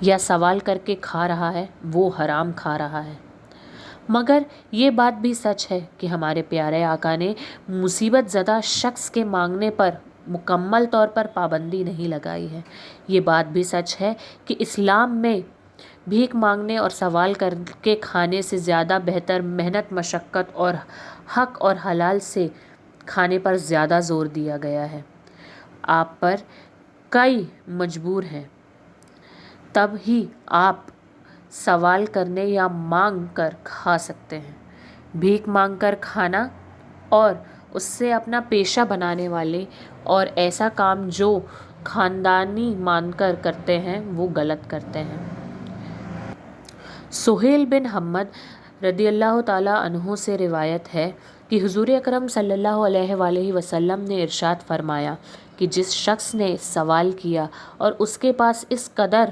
یا سوال کر کے کھا رہا ہے وہ حرام کھا رہا ہے۔ مگر یہ بات بھی سچ ہے کہ ہمارے پیارے آقا نے مصیبت زدہ شخص کے مانگنے پر مکمل طور پر پابندی نہیں لگائی ہے۔ یہ بات بھی سچ ہے کہ اسلام میں بھیک مانگنے اور سوال کر کے کھانے سے زیادہ بہتر محنت، مشقت اور حق اور حلال سے کھانے پر زیادہ زور دیا گیا ہے۔ آپ پر کئی مجبور ہیں، تب ہی آپ سوال کرنے یا مانگ کر کھا سکتے ہیں۔ بھیک مانگ کر کھانا اور اس سے اپنا پیشہ بنانے والے اور ایسا کام جو خاندانی مان کر کرتے ہیں وہ غلط کرتے ہیں۔ سہیل بن حماد رضی اللہ تعالیٰ عنہ سے روایت ہے کہ حضور اکرم صلی اللہ علیہ وآلہ وسلم نے ارشاد فرمایا کہ جس شخص نے سوال کیا اور اس کے پاس اس قدر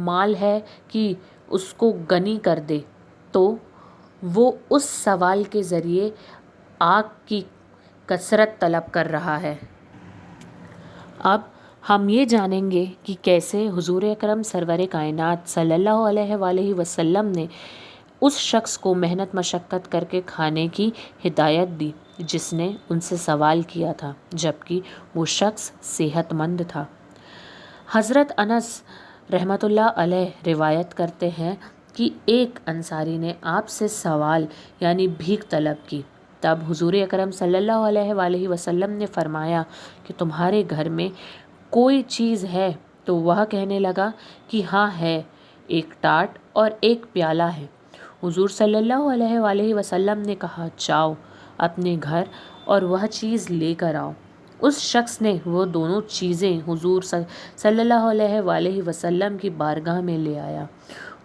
مال ہے کہ اس کو غنی کر دے تو وہ اس سوال کے ذریعے آگ کی کثرت طلب کر رہا ہے۔ اب ہم یہ جانیں گے کہ کیسے حضور اکرم سرور کائنات صلی اللہ علیہ وآلہ وسلم نے اس شخص کو محنت مشقت کر کے کھانے کی ہدایت دی جس نے ان سے سوال کیا تھا جبکہ وہ شخص صحت مند تھا۔ حضرت انس رحمۃ اللہ علیہ روایت کرتے ہیں کہ ایک انصاری نے آپ سے سوال یعنی بھیک طلب کی، تب حضور اکرم صلی اللہ علیہ وآلہ وسلم نے فرمایا کہ تمہارے گھر میں کوئی چیز ہے؟ تو وہ کہنے لگا کہ ہاں ہے، ایک ٹاٹ اور ایک پیالہ ہے۔ حضور صلی اللہ علیہ وآلہ وسلم نے کہا جاؤ اپنے گھر اور وہ چیز لے کر آؤ۔ اس شخص نے وہ دونوں چیزیں حضور صلی اللہ علیہ وآلہ وسلم کی بارگاہ میں لے آیا۔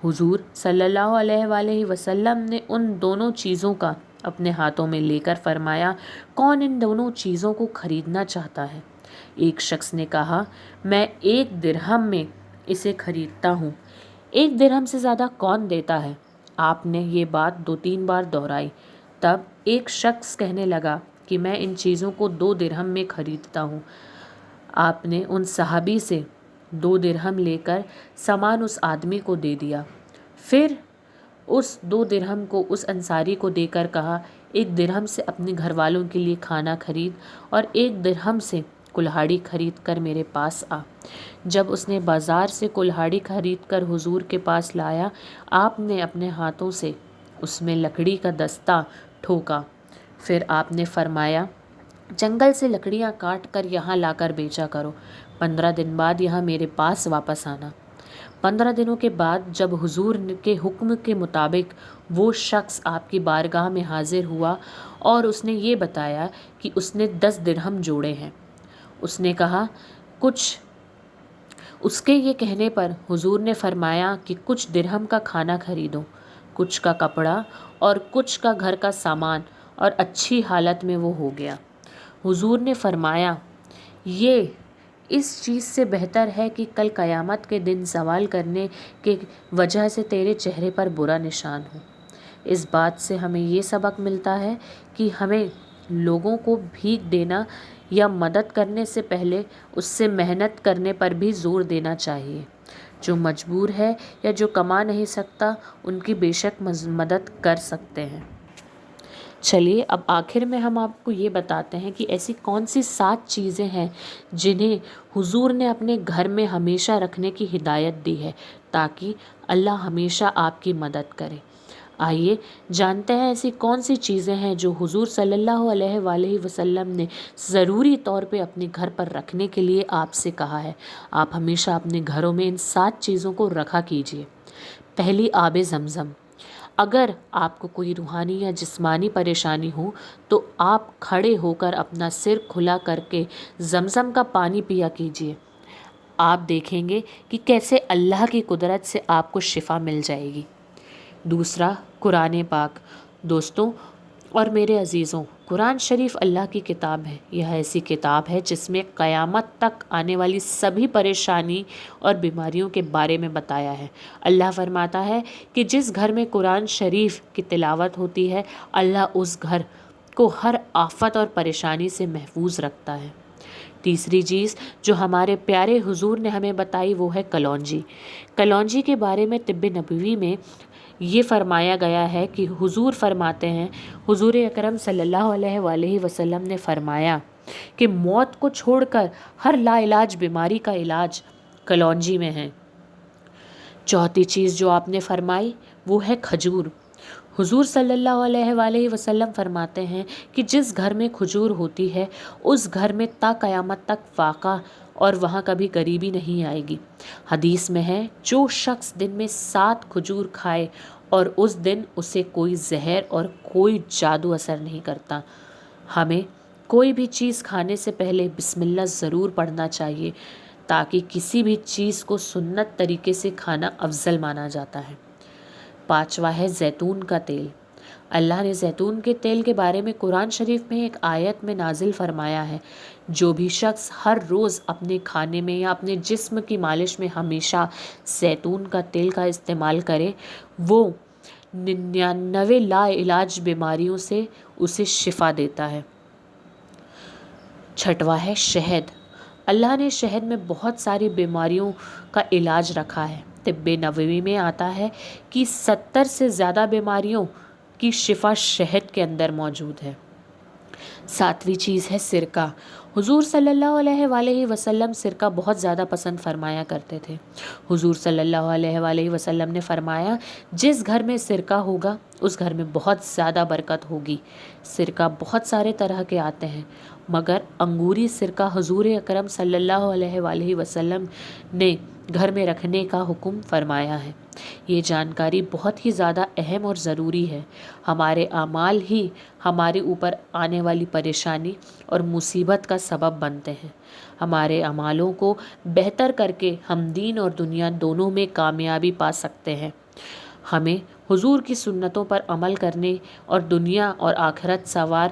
حضور صلی اللہ علیہ وآلہ وسلم نے ان دونوں چیزوں کا اپنے ہاتھوں میں لے کر فرمایا کون ان دونوں چیزوں کو خریدنا چاہتا ہے؟ ایک شخص نے کہا میں 1 درہم میں اسے خریدتا ہوں۔ 1 درہم سے زیادہ کون دیتا ہے؟ آپ نے یہ بات 2-3 بار دہرائی، تب ایک شخص کہنے لگا کہ میں ان چیزوں کو 2 درہم میں خریدتا ہوں۔ آپ نے ان صحابی سے 2 درہم لے کر سامان اس آدمی کو دے دیا، پھر اس 2 درہم کو اس انصاری کو دے کر کہا 1 درہم سے اپنے گھر والوں کے لیے کھانا خرید اور 1 درہم سے کلہاڑی خرید کر میرے پاس آ۔ جب اس نے بازار سے کلہاڑی خرید کر حضور کے پاس لایا، آپ نے اپنے ہاتھوں سے اس میں لکڑی کا دستہ ٹھوکا، پھر آپ نے فرمایا جنگل سے لکڑیاں کاٹ کر یہاں لا کر بیچا کرو، 15 دن بعد یہاں میرے پاس واپس آنا۔ 15 دنوں کے بعد جب حضور کے حکم کے مطابق وہ شخص آپ کی بارگاہ میں حاضر ہوا اور اس نے یہ بتایا کہ اس نے 10 درہم جوڑے ہیں، اس نے کہا کچھ۔ اس کے یہ کہنے پر حضور نے فرمایا کہ کچھ درہم کا کھانا خریدو، کچھ کا کپڑا اور کچھ کا گھر کا سامان، اور اچھی حالت میں وہ ہو گیا۔ حضور نے فرمایا یہ اس چیز سے بہتر ہے کہ کل قیامت کے دن سوال کرنے کے وجہ سے تیرے چہرے پر برا نشان ہو۔ اس بات سے ہمیں یہ سبق ملتا ہے کہ ہمیں لوگوں کو بھیک دینا یا مدد کرنے سے پہلے اس سے محنت کرنے پر بھی زور دینا چاہیے۔ جو مجبور ہے یا جو کما نہیں سکتا ان کی بے شک مدد کر سکتے ہیں۔ چلیے اب آخر میں ہم آپ کو یہ بتاتے ہیں کہ ایسی کون سی 7 چیزیں ہیں جنہیں حضور نے اپنے گھر میں ہمیشہ رکھنے کی ہدایت دی ہے تاکہ اللہ ہمیشہ آپ کی مدد کرے۔ آئیے جانتے ہیں ایسی کون سی چیزیں ہیں جو حضور صلی اللہ علیہ وآلہ وسلم نے ضروری طور پہ اپنے گھر پر رکھنے کے لیے آپ سے کہا ہے۔ آپ ہمیشہ اپنے گھروں میں ان 7 چیزوں کو رکھا کیجیے۔ پہلی، آب زمزم۔ اگر آپ کو کوئی روحانی یا جسمانی پریشانی ہو تو آپ کھڑے ہو کر اپنا سر کھلا کر کے زمزم کا پانی پیا کیجیے، آپ دیکھیں گے کہ کیسے اللہ کی قدرت سے آپ کو شفا مل جائے گی۔ دوسرا، قرآن پاک۔ دوستوں اور میرے عزیزوں، قرآن شریف اللہ کی کتاب ہے۔ یہ ایسی کتاب ہے جس میں قیامت تک آنے والی سبھی پریشانی اور بیماریوں کے بارے میں بتایا ہے۔ اللہ فرماتا ہے کہ جس گھر میں قرآن شریف کی تلاوت ہوتی ہے اللہ اس گھر کو ہر آفت اور پریشانی سے محفوظ رکھتا ہے۔ تیسری چیز جو ہمارے پیارے حضور نے ہمیں بتائی وہ ہے کلونجی۔ کلونجی کے بارے میں طب نبوی میں یہ فرمایا گیا ہے کہ حضور فرماتے ہیں، حضور اکرم صلی اللہ علیہ وآلہ وسلم نے فرمایا کہ موت کو چھوڑ کر ہر لا علاج بیماری کا علاج کلونجی میں ہے۔ چوتھی چیز جو آپ نے فرمائی وہ ہے کھجور۔ حضور صلی اللہ علیہ وآلہ وسلم فرماتے ہیں کہ جس گھر میں کھجور ہوتی ہے اس گھر میں تا قیامت تک فاقہ اور وہاں کبھی غریبی نہیں آئے گی۔ حدیث میں ہے جو شخص دن میں 7 کھجور کھائے اور اس دن اسے کوئی زہر اور کوئی جادو اثر نہیں کرتا۔ ہمیں کوئی بھی چیز کھانے سے پہلے بسم اللہ ضرور پڑھنا چاہیے، تاکہ کسی بھی چیز کو سنت طریقے سے کھانا افضل مانا جاتا ہے۔ پانچواں ہے زیتون کا تیل۔ اللہ نے زیتون کے تیل کے بارے میں قرآن شریف میں ایک آیت میں نازل فرمایا ہے، جو بھی شخص ہر روز اپنے کھانے میں یا اپنے جسم کی مالش میں ہمیشہ زیتون کا تیل کا استعمال کرے، وہ 99 لا علاج بیماریوں سے اسے شفا دیتا ہے۔ چھٹواں ہے شہد۔ اللہ نے شہد میں بہت ساری بیماریوں کا علاج رکھا ہے۔ طب نبوی میں آتا ہے کہ 70 سے زیادہ بیماریوں کی شفا شہد کے اندر موجود ہے۔ ساتویں چیز ہے سرکہ۔ حضور صلی اللہ علیہ وآلہ وسلم سرکہ بہت زیادہ پسند فرمایا کرتے تھے۔ حضور صلی اللہ علیہ وآلہ وسلم نے فرمایا جس گھر میں سرکہ ہوگا اس گھر میں بہت زیادہ برکت ہوگی۔ سرکہ بہت سارے طرح کے آتے ہیں، مگر انگوری سرکہ حضور اکرم صلی اللہ علیہ وآلہ وسلم نے گھر میں رکھنے کا حکم فرمایا ہے۔ یہ جانکاری بہت ہی زیادہ اہم اور ضروری ہے۔ ہمارے اعمال ہی ہمارے اوپر آنے والی پریشانی اور مصیبت کا سبب بنتے ہیں۔ ہمارے اعمالوں کو بہتر کر کے ہم دین اور دنیا دونوں میں کامیابی پا سکتے ہیں۔ ہمیں حضور کی سنتوں پر عمل کرنے اور دنیا اور آخرت سنوار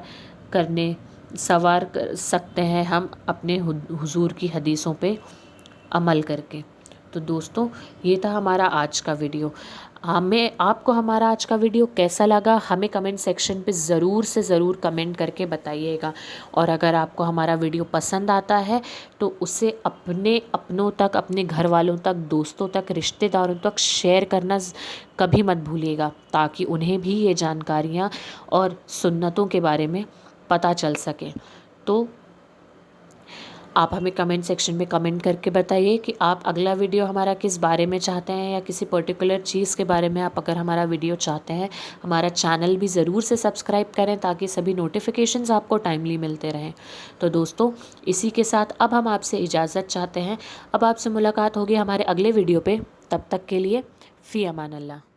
سکتے ہیں ہم اپنے حضور کی حدیثوں پہ عمل کر کے۔ تو دوستوں، یہ تھا ہمارا آج کا ویڈیو۔ آپ کو ہمارا آج کا ویڈیو کیسا لگا ہمیں کمنٹ سیکشن پہ ضرور سے ضرور کمنٹ کر کے بتائیے گا، اور اگر آپ کو ہمارا ویڈیو پسند آتا ہے تو اسے اپنوں تک، اپنے گھر والوں تک، دوستوں تک، رشتہ داروں تک شیئر کرنا کبھی مت بھولیے گا، تاکہ انہیں بھی یہ جانکاریاں اور سنتوں کے بارے میں پتہ چل سکے۔ تو آپ ہمیں کمنٹ سیکشن میں کمنٹ کر کے بتائیے کہ آپ اگلا ویڈیو ہمارا کس بارے میں چاہتے ہیں، یا کسی پرٹیکولر چیز کے بارے میں آپ اگر ہمارا ویڈیو چاہتے ہیں۔ ہمارا چینل بھی ضرور سے سبسکرائب کریں تاکہ سبھی نوٹیفیکیشنز آپ کو ٹائملی ملتے رہیں۔ تو دوستوں، اسی کے ساتھ اب ہم آپ سے اجازت چاہتے ہیں۔ اب آپ سے ملاقات ہوگی ہمارے اگلے ویڈیو پہ، تب تک کے لیے فی امان اللہ۔